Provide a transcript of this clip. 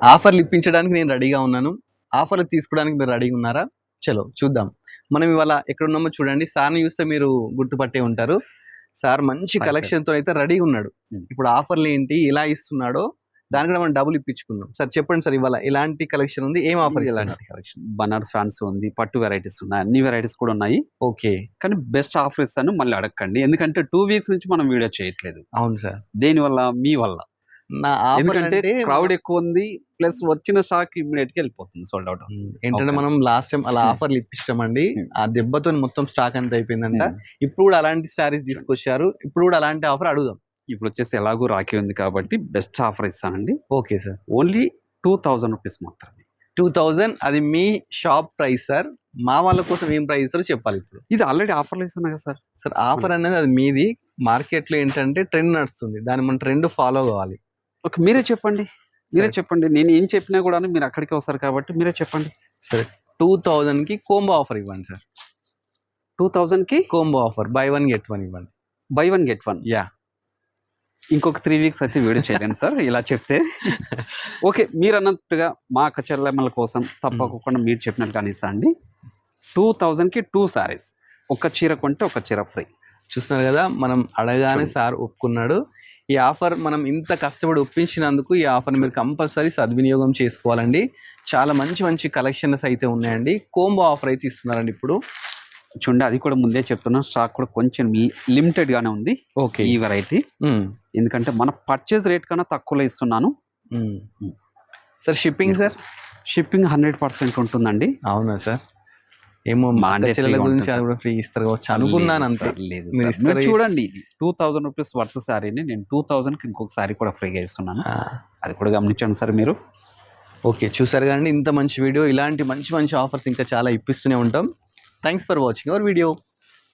ఆఫర్లు ఇప్పించడానికి నేను రెడీగా ఉన్నాను. ఆఫర్లు తీసుకోవడానికి మీరు రెడీగా ఉన్నారా? చలో చూద్దాం. మనం ఇవాళ ఎక్కడున్నామో చూడండి. సార్‌ని చూస్తే మీరు గుర్తుపట్టే ఉంటారు. సార్ మంచి హాయ్ సార్. కలెక్షన్‌తో అయితే రెడీగా ఉన్నాడు. ఇప్పుడు ఆఫర్లు ఏంటి? ఎలా ఇస్తున్నాడో దానికి కూడా మనం డబ్బులు ఇప్పించుకుందాం. సార్ చెప్పండి సార్, ఇవాళ ఎలాంటి కలెక్షన్ ఉంది? ఏం ఆఫర్ ఇస్తున్నారు? ఎలాంటి కలెక్షన్ బనారస్ ఫ్యాన్సీ ఉంది, పట్టు వెరైటీస్ ఉన్నాయి, అన్ని వెరైటీస్ కూడా ఉన్నాయి. ఓకే. కానీ బెస్ట్ ఆఫర్ ఇస్తాను, మళ్ళీ అడగండి. ఎందుకంటే 2 వీక్స్ నుంచి మనం వీడియో చేయట్లేదు. అవును సార్. దేని వల్ల? మీ వల్ల. నా ఆఫర్ ఎందుకంటే అంటే క్రౌడ్ ఎక్కువ ఉంది, ప్లస్ వచ్చిన స్టాక్ ఇమ్మీడియట్ గా వెళ్ళిపోతుంది, సోల్డ్ అవుట్ అవుతుంది. ఏంటంటే Okay. మనం లాస్ట్ టైం అలా ఆఫర్లు ఇప్పించామండి. ఆ దెబ్బతో మొత్తం స్టాక్ అంతా అయిపోయిందంట. ఇప్పుడు కూడా అలాంటి సారీస్ తీసుకొచ్చారు. ఇప్పుడు కూడా అలాంటి ఆఫర్ అడుగుదాం. ఇప్పుడు వచ్చేసి ఎలాగో రాఖీ ఉంది కాబట్టి బెస్ట్ ఆఫర్ ఇస్తానండి. Okay sir. ఓన్లీ 2000 రూపీస్ మాత్రమే. 2000 అది మీ షాప్ ప్రైస్ సార్. మా వాళ్ళ కోసం ఏం ప్రైస్ ఇస్తారో చెప్పాలి ఇప్పుడు. ఇది ఆల్రెడీ ఆఫర్లు ఇస్తున్నా కదా సార్. సార్ ఆఫర్ అనేది అది మీది. మార్కెట్లో ఏంటంటే ట్రెండ్ నడుస్తుంది. దాన్ని మన ట్రెండ్ ఫాలో కావాలి. ఓకే, మీరే చెప్పండి. నేను ఏం చెప్పినా కూడా మీరు అక్కడికే వస్తారు కాబట్టి మీరే చెప్పండి. సరే, 2000 కి కోంబో ఆఫర్ ఇవ్వండి సార్. 2000 కి కోంబో ఆఫర్ బై 1 గెట్ 1 ఇవ్వండి. By 1 get 1. యా. ఇంకొక 3 వీక్స్ అయితే వీడియో చేయలేను సార్ ఇలా చెప్తే. ఓకే, మీరు అన్నట్టుగా మా అక్క చెల్లెమ్మల కోసం తప్పకుండా మీరు చెప్పినట్టుగానే ఇస్తా అండి. 2000 కి 2 సారీస్. ఒక చీర కొంటే ఒక చీర ఫ్రీ. చూస్తున్నారు కదా, మనం అడగానే సార్ ఒప్పుకున్నాడు. ఈ ఆఫర్ మనం ఇంత కష్టపడి ఒప్పించినందుకు ఈ ఆఫర్ మీరు కంపల్సరీ సద్వినియోగం చేసుకోవాలండి. చాలా మంచి మంచి కలెక్షన్స్ అయితే ఉన్నాయండి. కోంబో ఆఫర్ అయితే ఇస్తున్నారండి ఇప్పుడు. చూడండి, అది కూడా ముందే చెప్తున్నాం, స్టాక్ కూడా కొంచెం లిమిటెడ్ గానే ఉంది. ఓకే. ఈ వెరైటీ ఎందుకంటే మన పర్చేజ్ రేట్ కన్నా తక్కువలో ఇస్తున్నాను. Sir shipping sir? షిప్పింగ్ 100% ఉంటుందండి. అవునా సార్? ఏమో మా చెల్లెల గురించి అది కూడా ఫ్రీ ఇస్తారు కావచ్చు అనుకున్నాను అంతే. మీరు చూడండి, 2000 రూపీస్ వర్త్ శారీని నేను 2000 కి ఇంకొక శారీ కూడా ఫ్రీగా ఇస్తున్నాను. అది కూడా గమనించండి సార్ మీరు. ఓకే, చూసారు కానీ ఇంత మంచి వీడియో, ఇలాంటి మంచి మంచి ఆఫర్స్ ఇంకా చాలా ఇప్పిస్తూనే ఉంటాం. Thanks for watching our video.